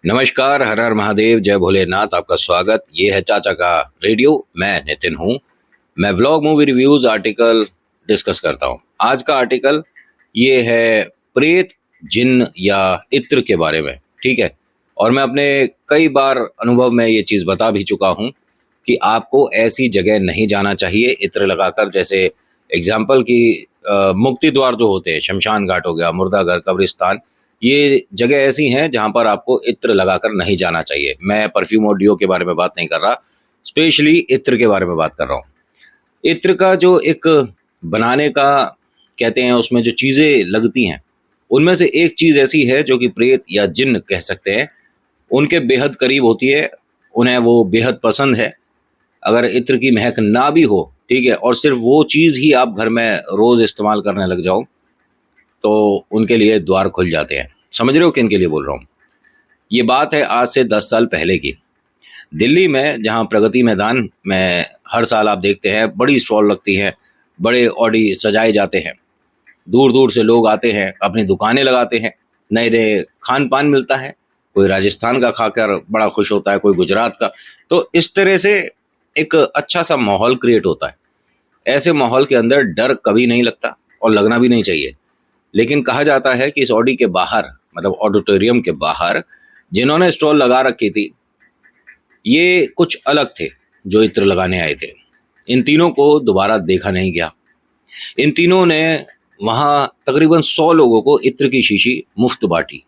नमस्कार, हर हर महादेव, जय भोलेनाथ। आपका स्वागत। ये है चाचा का रेडियो। मैं नितिन हूँ। मैं vlog, movie reviews, article discuss करता हूँ। आज का आर्टिकल ये है प्रेत, जिन्न या इत्र के बारे में। ठीक है। और मैं अपने कई बार अनुभव में ये चीज़ बता भी चुका हूँ कि आपको ऐसी जगह नहीं जाना चाहिए इत्र लगाकर। जैसे एग्जाम्पल की मुक्ति द्वार जो होते हैं, शमशान घाट हो गया, मुर्दाघर, कब्रिस्तान, ये जगह ऐसी हैं जहां पर आपको इत्र लगाकर नहीं जाना चाहिए। मैं परफ्यूम और डिओ के बारे में बात नहीं कर रहा, स्पेशली इत्र के बारे में बात कर रहा हूँ। इत्र का जो एक बनाने का कहते हैं, उसमें जो चीज़ें लगती हैं उनमें से एक चीज़ ऐसी है जो कि प्रेत या जिन्न कह सकते हैं, उनके बेहद करीब होती है। उन्हें वो बेहद पसंद है। अगर इत्र की महक ना भी हो, ठीक है, और सिर्फ वो चीज़ ही आप घर में रोज़ इस्तेमाल करने लग जाओ, तो उनके लिए द्वार खुल जाते हैं। समझ रहे हो किन के लिए बोल रहा हूँ? ये बात है आज से 10 साल पहले की। दिल्ली में, जहाँ प्रगति मैदान में हर साल आप देखते हैं बड़ी स्टॉल लगती है, बड़े ऑडी सजाए जाते हैं, दूर दूर से लोग आते हैं, अपनी दुकानें लगाते हैं, नए नए खान पान मिलता है। कोई राजस्थान का खाकर बड़ा खुश होता है, कोई गुजरात का। तो इस तरह से एक अच्छा सा माहौल क्रिएट होता है। ऐसे माहौल के अंदर डर कभी नहीं लगता और लगना भी नहीं चाहिए। लेकिन कहा जाता है कि इस ऑडी के बाहर, मतलब ऑडिटोरियम के बाहर जिन्होंने स्टॉल लगा रखी थी, ये कुछ अलग थे जो इत्र लगाने आए थे। इन तीनों को दोबारा देखा नहीं गया। इन तीनों ने वहाँ तकरीबन 100 लोगों को इत्र की शीशी मुफ्त बांटी।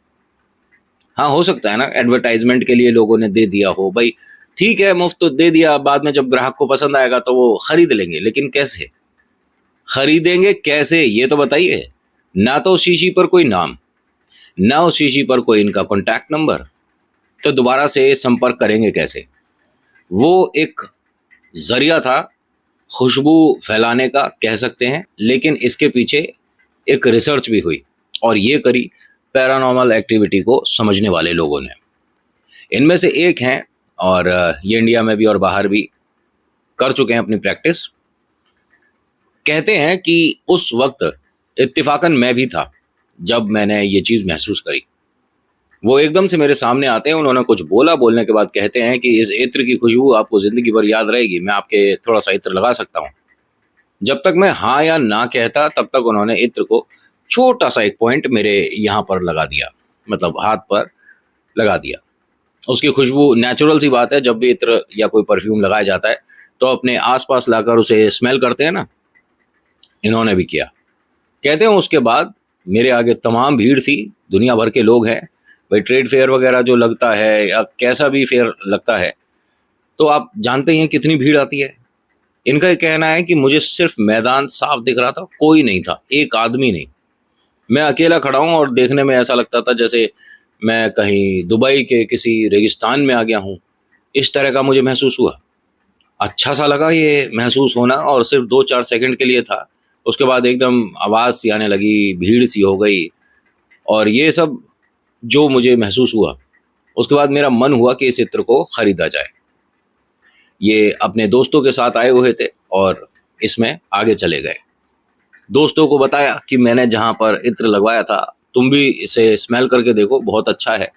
हाँ, हो सकता है ना एडवर्टाइजमेंट के लिए लोगों ने दे दिया हो, भाई ठीक है, मुफ्त तो दे दिया, बाद में जब ग्राहक को पसंद आएगा तो वो खरीद लेंगे। लेकिन कैसे खरीदेंगे, कैसे, ये तो बताइए। ना तो उस शीशी पर कोई नाम, ना उस शीशी पर कोई इनका कॉन्टैक्ट नंबर, तो दोबारा से संपर्क करेंगे कैसे? वो एक जरिया था खुशबू फैलाने का, कह सकते हैं। लेकिन इसके पीछे एक रिसर्च भी हुई और ये करी पैरानॉर्मल एक्टिविटी को समझने वाले लोगों ने। इनमें से एक हैं, और ये इंडिया में भी और बाहर भी कर चुके हैं अपनी प्रैक्टिस। कहते हैं कि उस वक्त इत्तेफाकन मैं भी था जब मैंने ये चीज़ महसूस करी। वो एकदम से मेरे सामने आते हैं, उन्होंने कुछ बोला, बोलने के बाद कहते हैं कि इस इत्र की खुशबू आपको ज़िंदगी भर याद रहेगी, मैं आपके थोड़ा सा इत्र लगा सकता हूँ। जब तक मैं हाँ या ना कहता, तब तक उन्होंने इत्र को छोटा सा एक पॉइंट मेरे यहाँ पर लगा दिया, मतलब हाथ पर लगा दिया। उसकी खुशबू, नेचुरल सी बात है, जब भी इत्र या कोई परफ्यूम लगाया जाता है तो अपने आसपास लाकर उसे स्मेल करते हैं ना। इन्होंने भी किया। कहते हैं उसके बाद मेरे आगे तमाम भीड़ थी, दुनिया भर के लोग हैं। भाई ट्रेड फेयर वगैरह जो लगता है या कैसा भी फेयर लगता है, तो आप जानते ही हैं कितनी भीड़ आती है। इनका ये कहना है कि मुझे सिर्फ मैदान साफ दिख रहा था, कोई नहीं था, एक आदमी नहीं। मैं अकेला खड़ा हूँ और देखने में ऐसा लगता था जैसे मैं कहीं दुबई के किसी रेगिस्तान में आ गया हूँ। इस तरह का मुझे महसूस हुआ। अच्छा सा लगा ये महसूस होना, और सिर्फ 2-4 सेकंड के लिए था। उसके बाद एकदम आवाज़ सी आने लगी, भीड़ सी हो गई, और ये सब जो मुझे महसूस हुआ, उसके बाद मेरा मन हुआ कि इस इत्र को ख़रीदा जाए। ये अपने दोस्तों के साथ आए हुए थे और इसमें आगे चले गए। दोस्तों को बताया कि मैंने जहाँ पर इत्र लगवाया था, तुम भी इसे स्मेल करके देखो, बहुत अच्छा है,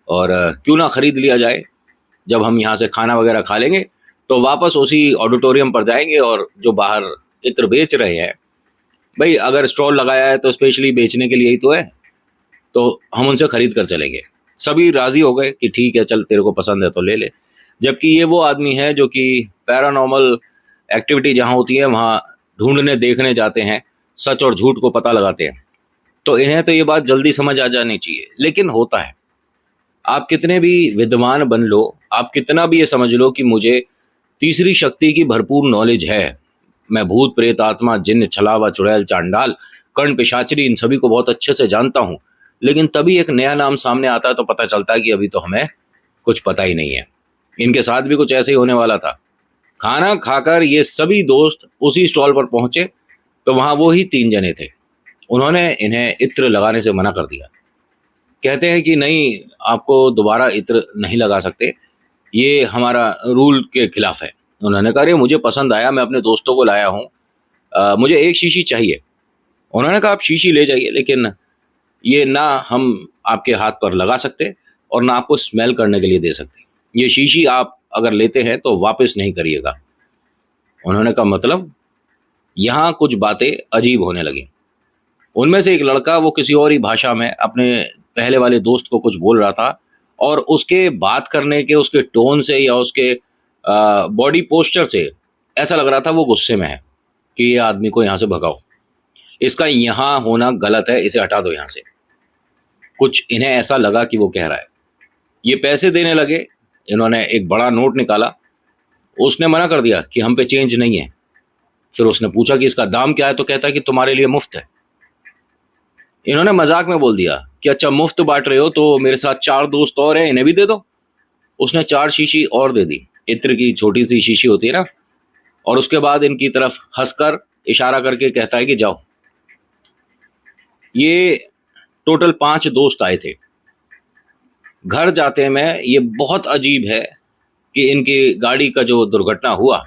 और क्यों ना ख़रीद लिया जाए। जब हम यहाँ से खाना वगैरह खा लेंगे तो वापस उसी ऑडिटोरियम पर जाएंगे, और जो बाहर इत्र बेच रहे हैं, भाई अगर स्टॉल लगाया है तो स्पेशली बेचने के लिए ही तो है, तो हम उनसे ख़रीद कर चलेंगे। सभी राज़ी हो गए कि ठीक है, चल तेरे को पसंद है तो ले ले। जबकि ये वो आदमी है जो कि पैरानॉर्मल एक्टिविटी जहाँ होती है वहाँ ढूंढने देखने जाते हैं, सच और झूठ को पता लगाते हैं। तो इन्हें तो ये बात जल्दी समझ आ जानी चाहिए, लेकिन होता है। आप कितने भी विद्वान बन लो, आप कितना भी ये समझ लो कि मुझे तीसरी शक्ति की भरपूर नॉलेज है, मैं भूत प्रेत आत्मा जिन्न छलावा चुड़ैल चांडाल कर्ण पिशाचरी इन सभी को बहुत अच्छे से जानता हूँ, लेकिन तभी एक नया नाम सामने आता है तो पता चलता है कि अभी तो हमें कुछ पता ही नहीं है। इनके साथ भी कुछ ऐसे ही होने वाला था। खाना खाकर ये सभी दोस्त उसी स्टॉल पर पहुंचे तो वहाँ वो ही 3 जने थे। उन्होंने इन्हें इत्र लगाने से मना कर दिया। कहते हैं कि नहीं, आपको दोबारा इत्र नहीं लगा सकते, ये हमारा रूल के खिलाफ है। उन्होंने कहा अरे मुझे पसंद आया, मैं अपने दोस्तों को लाया हूँ, मुझे एक शीशी चाहिए। उन्होंने कहा आप शीशी ले जाइए, लेकिन ये ना हम आपके हाथ पर लगा सकते, और ना आपको स्मेल करने के लिए दे सकती। ये शीशी आप अगर लेते हैं तो वापस नहीं करिएगा। उन्होंने कहा मतलब? यहाँ कुछ बातें अजीब होने लगी। उनमें से एक लड़का वो किसी और ही भाषा में अपने पहले वाले दोस्त को कुछ बोल रहा था, और उसके बात करने के, उसके टोन से या उसके बॉडी पोस्चर से ऐसा लग रहा था वो गुस्से में है कि ये आदमी को यहाँ से भगाओ, इसका यहाँ होना गलत है, इसे हटा दो यहाँ से। कुछ इन्हें ऐसा लगा कि वो कह रहा है। ये पैसे देने लगे। इन्होंने एक बड़ा नोट निकाला। उसने मना कर दिया कि हम पे चेंज नहीं है। फिर उसने पूछा कि इसका दाम क्या है, तो कहता है कि तुम्हारे लिए मुफ्त है। इन्होंने मजाक में बोल दिया कि अच्छा मुफ्त बांट रहे हो तो मेरे साथ 4 दोस्त और हैं, इन्हें भी दे दो। उसने 4 शीशी और दे दी, इत्र की छोटी सी शीशी होती है ना। और उसके बाद इनकी तरफ हंसकर इशारा करके कहता है कि जाओ। ये टोटल 5 दोस्त आए थे। घर जाते में ये बहुत अजीब है कि इनकी गाड़ी का जो दुर्घटना हुआ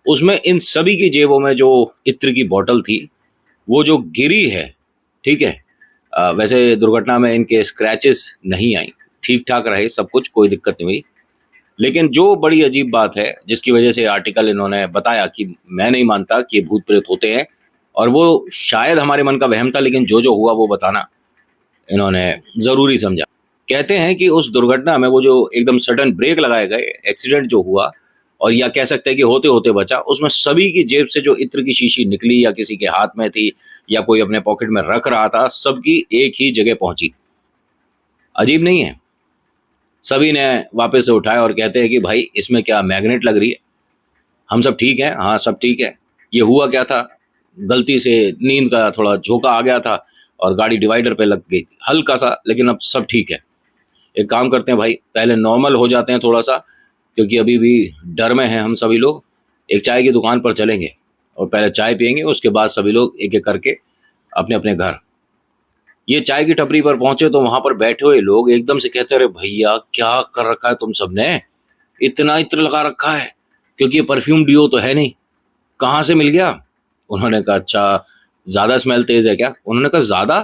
उसमें इन सभी की जेबों में जो इत्र की बोतल थी वो जो गिरी है, ठीक है। वैसे दुर्घटना में इनके स्क्रैचेस नहीं आई, ठीक ठाक रहे सब कुछ, कोई दिक्कत नहीं हुई। लेकिन जो बड़ी अजीब बात है जिसकी वजह से आर्टिकल इन्होंने बताया कि मैं नहीं मानता कि भूत प्रेत होते हैं, और वो शायद हमारे मन का वहम था, लेकिन जो जो हुआ वो बताना इन्होंने ज़रूरी समझा। कहते हैं कि उस दुर्घटना में वो जो एकदम सडन ब्रेक लगाए गए, एक्सीडेंट जो हुआ, और या कह सकते हैं कि होते होते बचा, उसमें सभी की जेब से जो इत्र की शीशी निकली या किसी के हाथ में थी या कोई अपने पॉकेट में रख रहा था, सबकी एक ही जगह पहुंची। अजीब नहीं है? सभी ने वापस से उठाया और कहते हैं कि भाई इसमें क्या मैग्नेट लग रही है, हम सब ठीक हैं। हाँ सब ठीक है। ये हुआ क्या था, गलती से नींद का थोड़ा झोंका आ गया था और गाड़ी डिवाइडर पे लग गई थी हल्का सा, लेकिन अब सब ठीक है। एक काम करते हैं भाई, पहले नॉर्मल हो जाते हैं थोड़ा सा, क्योंकि अभी भी डर में हैं हम सभी लोग। एक चाय की दुकान पर चलेंगे और पहले चाय पियेंगे, उसके बाद सभी लोग एक एक करके अपने अपने घर। ये चाय की टपरी पर पहुंचे तो वहां पर बैठे हुए लोग एकदम से कहते अरे भैया क्या कर रखा है तुम सबने, इतना इत्र लगा रखा है, क्योंकि ये परफ्यूम डिओ तो है नहीं, कहाँ से मिल गया। उन्होंने कहा अच्छा ज़्यादा स्मेल तेज़ है क्या? उन्होंने कहा ज़्यादा,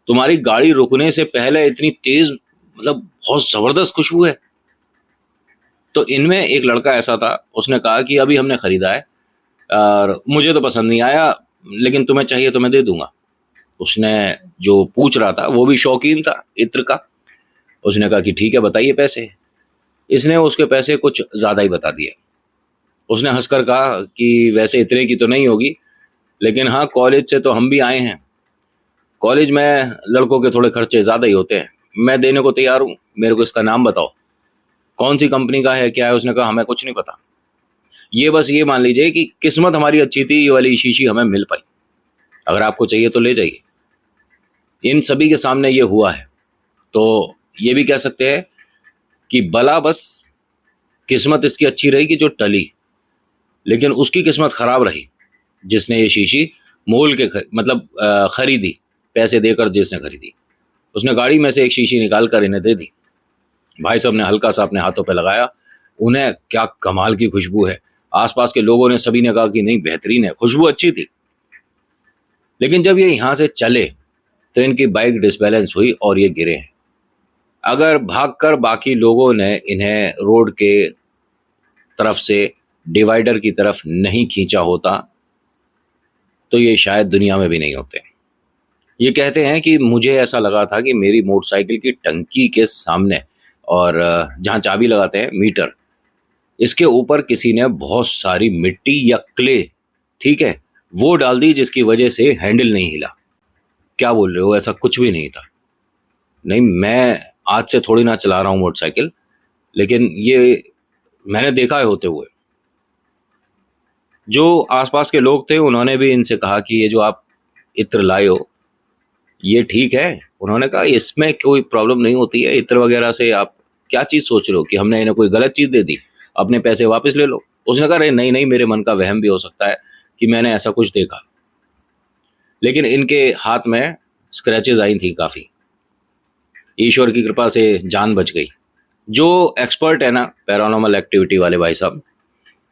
तुम्हारी गाड़ी रुकने से पहले इतनी तेज़, मतलब बहुत ज़बरदस्त खुशबू है। तो इनमें एक लड़का ऐसा था, उसने कहा कि अभी हमने ख़रीदा है और मुझे तो पसंद नहीं आया, लेकिन तुम्हें चाहिए तो मैं दे दूंगा। उसने जो पूछ रहा था वो भी शौकीन था इत्र का। उसने कहा कि ठीक है बताइए पैसे। इसने उसके पैसे कुछ ज़्यादा ही बता दिए। उसने हंसकर कहा कि वैसे इतने की तो नहीं होगी, लेकिन हाँ कॉलेज से तो हम भी आए हैं, कॉलेज में लड़कों के थोड़े खर्चे ज़्यादा ही होते हैं, मैं देने को तैयार हूँ, मेरे को इसका नाम बताओ, कौन सी कंपनी का है क्या है। उसने कहा हमें कुछ नहीं पता, ये बस ये मान लीजिए कि किस्मत हमारी अच्छी थी, ये वाली शीशी हमें मिल पाई, अगर आपको चाहिए तो ले जाइए। इन सभी के सामने ये हुआ है, तो ये भी कह सकते हैं कि भला बस किस्मत इसकी अच्छी रही कि जो टली, लेकिन उसकी किस्मत खराब रही जिसने ये शीशी मोल के मतलब खरीदी, पैसे देकर जिसने खरीदी। उसने गाड़ी में से एक शीशी निकाल कर इन्हें दे दी। भाई साहब ने हल्का सा अपने हाथों पे लगाया, उन्हें क्या कमाल की खुशबू है। आसपास के लोगों ने सभी ने कहा कि नहीं बेहतरीन है, खुशबू अच्छी थी। लेकिन जब ये यहाँ से चले तो इनकी बाइक डिसबैलेंस हुई और ये गिरे हैं। अगर भागकर बाकी लोगों ने इन्हें रोड के तरफ से डिवाइडर की तरफ नहीं खींचा होता तो ये शायद दुनिया में भी नहीं होते। ये कहते हैं कि मुझे ऐसा लगा था कि मेरी मोटरसाइकिल की टंकी के सामने और जहाँ चाबी लगाते हैं मीटर, इसके ऊपर किसी ने बहुत सारी मिट्टी या क्ले, ठीक है, वो डाल दी जिसकी वजह से हैंडल नहीं हिला। क्या बोल रहे हो, ऐसा कुछ भी नहीं था। नहीं, मैं आज से थोड़ी ना चला रहा हूँ मोटरसाइकिल, लेकिन ये मैंने देखा है होते हुए। जो आसपास के लोग थे उन्होंने भी इनसे कहा कि ये जो आप इत्र लाए हो ये ठीक है। उन्होंने कहा इसमें कोई प्रॉब्लम नहीं होती है, इत्र वगैरह से आप क्या चीज़ सोच रहे हो कि हमने इन्हें कोई गलत चीज़ दे दी, अपने पैसे वापस ले लो। उसने कहा अरे नहीं नहीं, मेरे मन का वहम भी हो सकता है कि मैंने ऐसा कुछ देखा। लेकिन इनके हाथ में स्क्रैचेस आई थी काफ़ी। ईश्वर की कृपा से जान बच गई। जो एक्सपर्ट है ना पैरानॉर्मल एक्टिविटी वाले भाई साहब,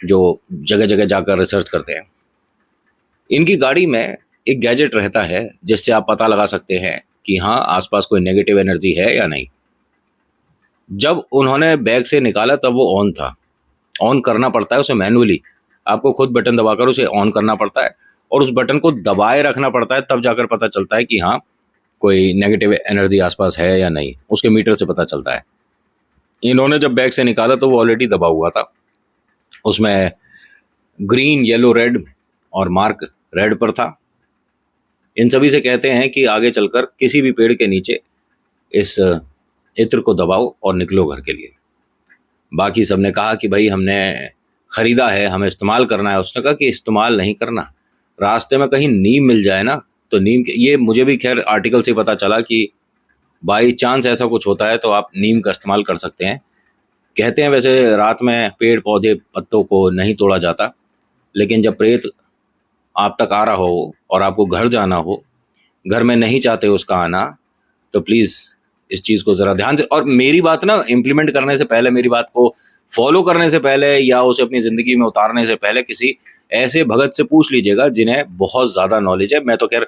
जो जगह जगह जाकर रिसर्च करते हैं, इनकी गाड़ी में एक गैजेट रहता है जिससे आप पता लगा सकते हैं कि हाँ आसपास कोई नेगेटिव एनर्जी है या नहीं। जब उन्होंने बैग से निकाला तब वो ऑन था। ऑन करना पड़ता है उसे मैनुअली, आपको खुद बटन दबाकर उसे ऑन करना पड़ता है और उस बटन को दबाए रखना पड़ता है, तब जाकर पता चलता है कि हाँ कोई नेगेटिव एनर्जी आसपास है या नहीं, उसके मीटर से पता चलता है। इन्होंने जब बैग से निकाला तो वो ऑलरेडी दबा हुआ था, उसमें ग्रीन, येलो, रेड और मार्क रेड पर था। इन सभी से कहते हैं कि आगे चलकर किसी भी पेड़ के नीचे इस इत्र को दबाओ और निकलो घर के लिए। बाकी सबने कहा कि भाई हमने खरीदा है, हमें इस्तेमाल करना है। उसने कहा कि इस्तेमाल नहीं करना, रास्ते में कहीं नीम मिल जाए ना, तो नीम के, ये मुझे भी खैर आर्टिकल से पता चला कि बाई चांस ऐसा कुछ होता है तो आप नीम का इस्तेमाल कर सकते हैं। कहते हैं वैसे रात में पेड़ पौधे पत्तों को नहीं तोड़ा जाता, लेकिन जब प्रेत आप तक आ रहा हो और आपको घर जाना हो, घर में नहीं चाहते उसका आना, तो प्लीज़ इस चीज़ को ज़रा ध्यान से, और मेरी बात ना इम्प्लीमेंट करने से पहले, मेरी बात को फॉलो करने से पहले या उसे अपनी ज़िंदगी में उतारने से पहले किसी ऐसे भगत से पूछ लीजिएगा जिन्हें बहुत ज़्यादा नॉलेज है। मैं तो खैर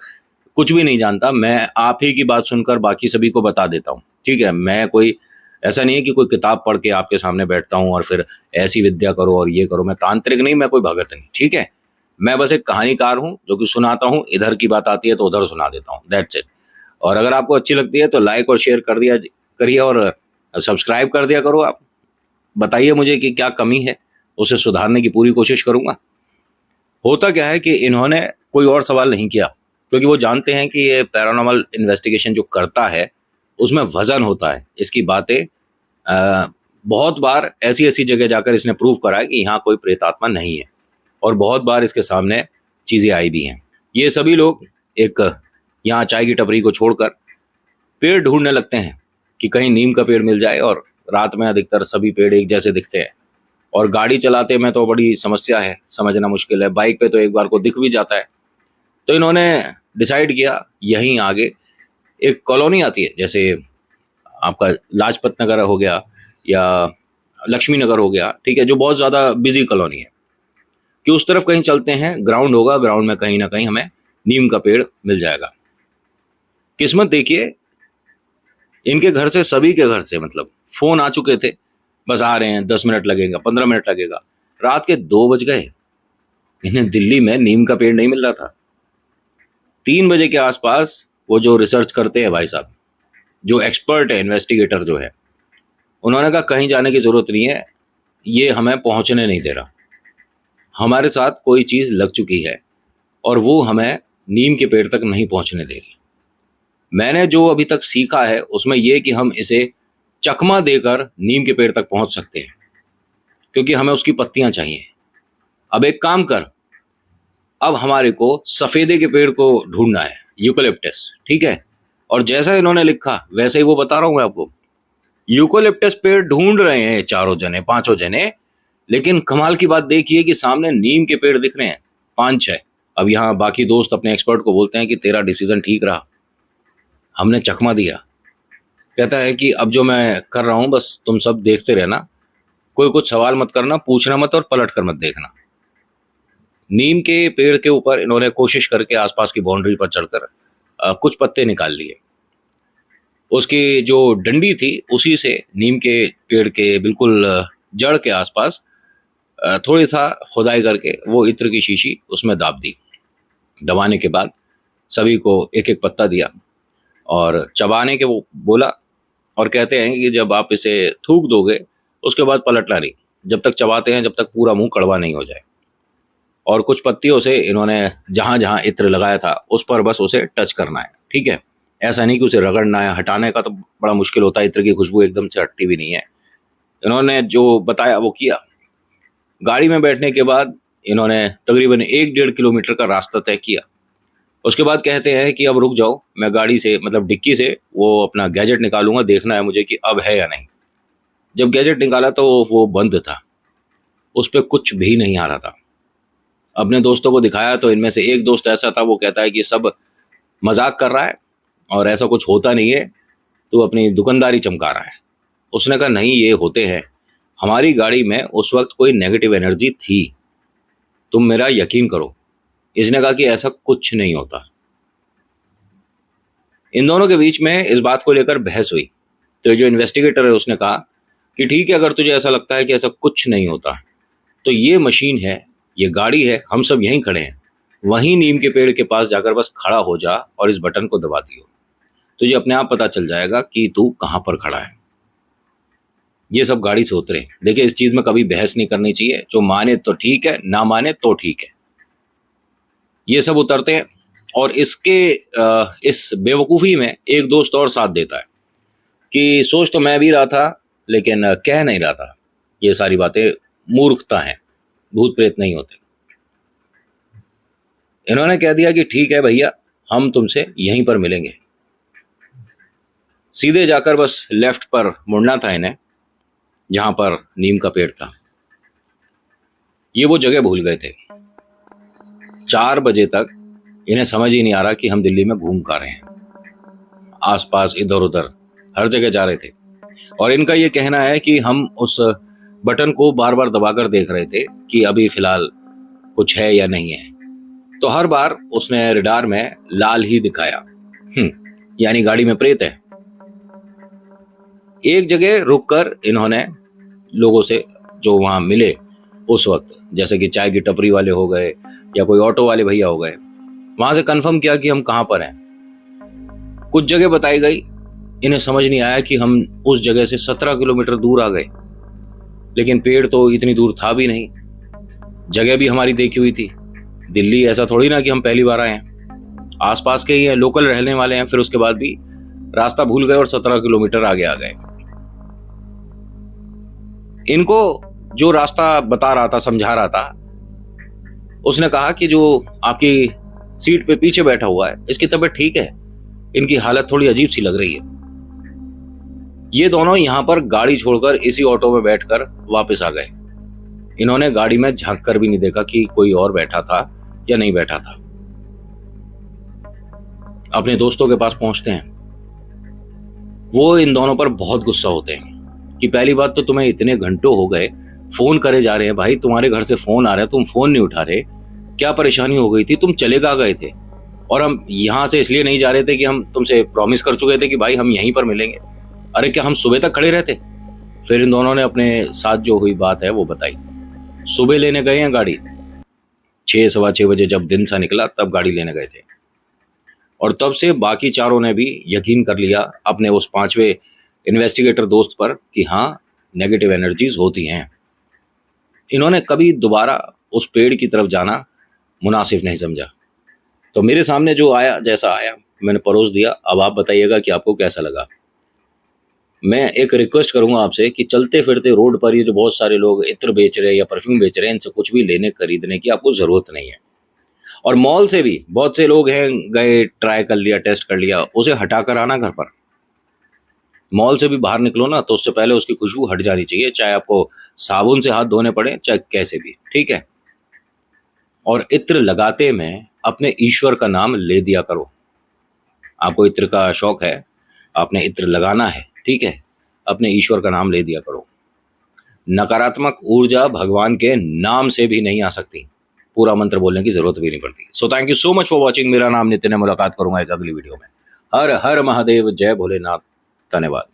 कुछ भी नहीं जानता, मैं आप ही की बात सुनकर बाकी सभी को बता देता हूँ, ठीक है। मैं कोई ऐसा नहीं है कि कोई किताब पढ़ के आपके सामने बैठता हूँ और फिर ऐसी विद्या करो और ये करो। मैं तांत्रिक नहीं, मैं कोई भगत नहीं, ठीक है। मैं बस एक कहानीकार हूँ जो कि सुनाता हूँ, इधर की बात आती है तो उधर सुना देता हूँ, दैट्स इट। और अगर आपको अच्छी लगती है तो लाइक और शेयर कर दिया करिए और सब्सक्राइब कर दिया करो। आप बताइए मुझे कि क्या कमी है, उसे सुधारने की पूरी कोशिश करूँगा। होता क्या है कि इन्होंने कोई और सवाल नहीं किया, क्योंकि वो जानते हैं कि ये पैरानॉर्मल इन्वेस्टिगेशन जो करता है उसमें वजन होता है। इसकी बातें बहुत बार ऐसी ऐसी जगह जाकर इसने प्रूव करा है कि यहाँ कोई प्रेतात्मा नहीं है, और बहुत बार इसके सामने चीज़ें आई भी हैं। ये सभी लोग एक यहाँ चाय की टपरी को छोड़कर पेड़ ढूंढने लगते हैं कि कहीं नीम का पेड़ मिल जाए, और रात में अधिकतर सभी पेड़ एक जैसे दिखते हैं। और गाड़ी चलाते में तो बड़ी समस्या है, समझना मुश्किल है, बाइक पे तो एक बार को दिख भी जाता है। तो इन्होंने डिसाइड किया यहीं आगे एक कॉलोनी आती है, जैसे आपका लाजपत नगर हो गया या लक्ष्मी नगर हो गया, ठीक है, जो बहुत ज़्यादा बिजी कॉलोनी है, कि उस तरफ कहीं चलते हैं, ग्राउंड होगा, ग्राउंड में कहीं ना कहीं हमें नीम का पेड़ मिल जाएगा। किस्मत देखिए, इनके घर से, सभी के घर से मतलब फ़ोन आ चुके थे, बस आ रहे हैं, 10 मिनट लगेगा, 15 मिनट लगेगा। रात के 2 बज गए, इन्हें दिल्ली में नीम का पेड़ नहीं मिल रहा था। 3 बजे के आसपास वो जो रिसर्च करते हैं भाई साहब, जो एक्सपर्ट है, इन्वेस्टिगेटर जो है, उन्होंने कहा कहीं जाने की ज़रूरत नहीं है, ये हमें पहुंचने नहीं दे रहा, हमारे साथ कोई चीज़ लग चुकी है और वो हमें नीम के पेड़ तक नहीं पहुंचने दे रही। मैंने जो अभी तक सीखा है उसमें यह कि हम इसे चकमा देकर नीम के पेड़ तक पहुंच सकते हैं, क्योंकि हमें उसकी पत्तियां चाहिए। अब एक काम कर, अब हमारे को सफ़ेदे के पेड़ को ढूंढना है, यूकलिप्टस, ठीक है। और जैसा इन्होंने लिखा वैसे ही वो बता रहा हूँ मैं आपको। यूकोलिप्टस पेड़ ढूंढ रहे हैं चारों जने, पांचों जने, लेकिन कमाल की बात देखिए कि सामने नीम के पेड़ दिख रहे हैं 5-6। अब यहाँ बाकी दोस्त अपने एक्सपर्ट को बोलते हैं कि तेरा डिसीजन ठीक रहा, हमने चकमा दिया। कहता है कि अब जो मैं कर रहा हूँ बस तुम सब देखते रहना, कोई कुछ सवाल मत करना, पूछना मत और पलट कर मत देखना। नीम के पेड़ के ऊपर इन्होंने कोशिश करके आसपास की बाउंड्री पर चढ़कर कुछ पत्ते निकाल लिए। उसकी जो डंडी थी उसी से नीम के पेड़ के बिल्कुल जड़ के आसपास थोड़ी सा खुदाई करके वो इत्र की शीशी उसमें दाब दी। दबाने के बाद सभी को एक एक पत्ता दिया और चबाने के वो बोला, और कहते हैं कि जब आप इसे थूक दोगे उसके बाद पलटना नहीं, जब तक चबाते हैं जब तक पूरा मुंह कड़वा नहीं हो जाए। और कुछ पत्तियों से इन्होंने जहाँ जहाँ इत्र लगाया था उस पर बस उसे टच करना है, ठीक है। ऐसा नहीं कि उसे रगड़ना है, हटाने का तो बड़ा मुश्किल होता है, इत्र की खुशबू एकदम से हटती भी नहीं है। इन्होंने जो बताया वो किया। गाड़ी में बैठने के बाद इन्होंने तकरीबन 1-1.5 किलोमीटर का रास्ता तय किया। उसके बाद कहते हैं कि अब रुक जाओ, मैं गाड़ी से मतलब डिक्की से वो अपना गैजेट निकालूंगा, देखना है मुझे कि अब है या नहीं। जब गैजेट निकाला तो वो बंद था, उस पर कुछ भी नहीं आ रहा था। अपने दोस्तों को दिखाया तो इनमें से एक दोस्त ऐसा था, वो कहता है कि सब मजाक कर रहा है और ऐसा कुछ होता नहीं है, तो अपनी दुकानदारी चमका रहा है। उसने कहा नहीं, ये होते हैं, हमारी गाड़ी में उस वक्त कोई नेगेटिव एनर्जी थी, तुम मेरा यकीन करो। इसने कहा कि ऐसा कुछ नहीं होता। इन दोनों के बीच में इस बात को लेकर बहस हुई, तो जो इन्वेस्टिगेटर है उसने कहा कि ठीक है, अगर तुझे ऐसा लगता है कि ऐसा कुछ नहीं होता तो ये मशीन है, ये गाड़ी है, हम सब यहीं खड़े हैं, वहीं नीम के पेड़ के पास जाकर बस खड़ा हो जा और इस बटन को दबा दियो, तुझे अपने आप पता चल जाएगा कि तू कहाँ पर खड़ा है। ये सब गाड़ी से उतरे। देखिए, इस चीज़ में कभी बहस नहीं करनी चाहिए, जो माने तो ठीक है, ना माने तो ठीक है। ये सब उतरते हैं और इस बेवकूफ़ी में एक दोस्त और साथ देता है कि सोच तो मैं भी रहा था लेकिन कह नहीं रहा था। ये सारी बातें मूर्खता हैं, भूत प्रेत नहीं होते। इन्होंने कह दिया कि ठीक है भैया, हम तुमसे यहीं पर मिलेंगे। सीधे जाकर बस लेफ्ट पर मुड़ना था इन्हें, जहां पर नीम का पेड़ था। ये वो जगह भूल गए थे। 4 बजे तक इन्हें समझ ही नहीं आ रहा कि हम दिल्ली में घूम का रहे हैं। आसपास इधर उधर हर जगह जा रहे थे और इनका ये कहना है कि हम उस बटन को बार बार दबाकर देख रहे थे कि अभी फिलहाल कुछ है या नहीं है। तो हर बार उसने रडार में लाल ही दिखाया, यानी गाड़ी में प्रेत है। एक जगह रुककर इन्होंने लोगों से जो वहां मिले उस वक्त, जैसे कि चाय की टपरी वाले हो गए या कोई ऑटो वाले भैया हो गए, वहां से कंफर्म किया कि हम कहां पर हैं। कुछ जगह बताई गई, इन्हें समझ नहीं आया कि हम उस जगह से 17 किलोमीटर दूर आ गए, लेकिन पेड़ तो इतनी दूर था भी नहीं। जगह भी हमारी देखी हुई थी। दिल्ली ऐसा थोड़ी ना कि हम पहली बार आए हैं, आसपास के ही हैं, लोकल रहने वाले हैं। फिर उसके बाद भी रास्ता भूल गए और 17 किलोमीटर आगे आ गए। इनको जो रास्ता बता रहा था, समझा रहा था, उसने कहा कि जो आपकी सीट पे पीछे बैठा हुआ है, इसकी तबीयत ठीक है, इनकी हालत थोड़ी अजीब सी लग रही है। ये दोनों यहां पर गाड़ी छोड़कर इसी ऑटो में बैठकर वापस आ गए। इन्होंने गाड़ी में झांक कर भी नहीं देखा कि कोई और बैठा था या नहीं बैठा था। अपने दोस्तों के पास पहुंचते हैं। वो इन दोनों पर बहुत गुस्सा होते हैं कि पहली बात तो तुम्हें इतने घंटों हो गए फोन करे जा रहे हैं, भाई तुम्हारे घर से फोन आ रहे हैं, तुम फोन नहीं उठा रहे, क्या परेशानी हो गई थी, तुम चले कहाँ गए थे? और हम यहां से इसलिए नहीं जा रहे थे कि हम तुमसे प्रॉमिस कर चुके थे कि भाई हम यहीं पर मिलेंगे। अरे क्या हम सुबह तक खड़े रहते? फिर इन दोनों ने अपने साथ जो हुई बात है वो बताई। सुबह लेने गए हैं गाड़ी, 6 सवा 6 बजे जब दिन सा निकला तब गाड़ी लेने गए थे। और तब से बाकी चारों ने भी यकीन कर लिया अपने उस 5वें इन्वेस्टिगेटर दोस्त पर कि हाँ, नेगेटिव एनर्जीज होती हैं। इन्होंने कभी दोबारा उस पेड़ की तरफ जाना मुनासिब नहीं समझा। तो मेरे सामने जो आया, जैसा आया मैंने परोस दिया। अब आप बताइएगा कि आपको कैसा लगा। मैं एक रिक्वेस्ट करूंगा आपसे कि चलते फिरते रोड पर ये जो बहुत सारे लोग इत्र बेच रहे हैं या परफ्यूम बेच रहे हैं, इनसे कुछ भी लेने खरीदने की आपको ज़रूरत नहीं है। और मॉल से भी बहुत से लोग हैं, गए, ट्राई कर लिया, टेस्ट कर लिया, उसे हटा कर आना घर पर। मॉल से भी बाहर निकलो ना तो उससे पहले उसकी खुशबू हट जानी चाहिए, चाहे आपको साबुन से हाथ धोने पड़े, चाहे कैसे भी, ठीक है। और इत्र लगाते में अपने ईश्वर का नाम ले दिया करो। आपको इत्र का शौक है, आपने इत्र लगाना है, ठीक है, अपने ईश्वर का नाम ले दिया करो। नकारात्मक ऊर्जा भगवान के नाम से भी नहीं आ सकती, पूरा मंत्र बोलने की जरूरत भी नहीं पड़ती। So thank you so much for watching. मेरा नाम नितिन है, मुलाकात करूंगा एक अगली वीडियो में। हर हर महादेव, जय भोलेनाथ, धन्यवाद।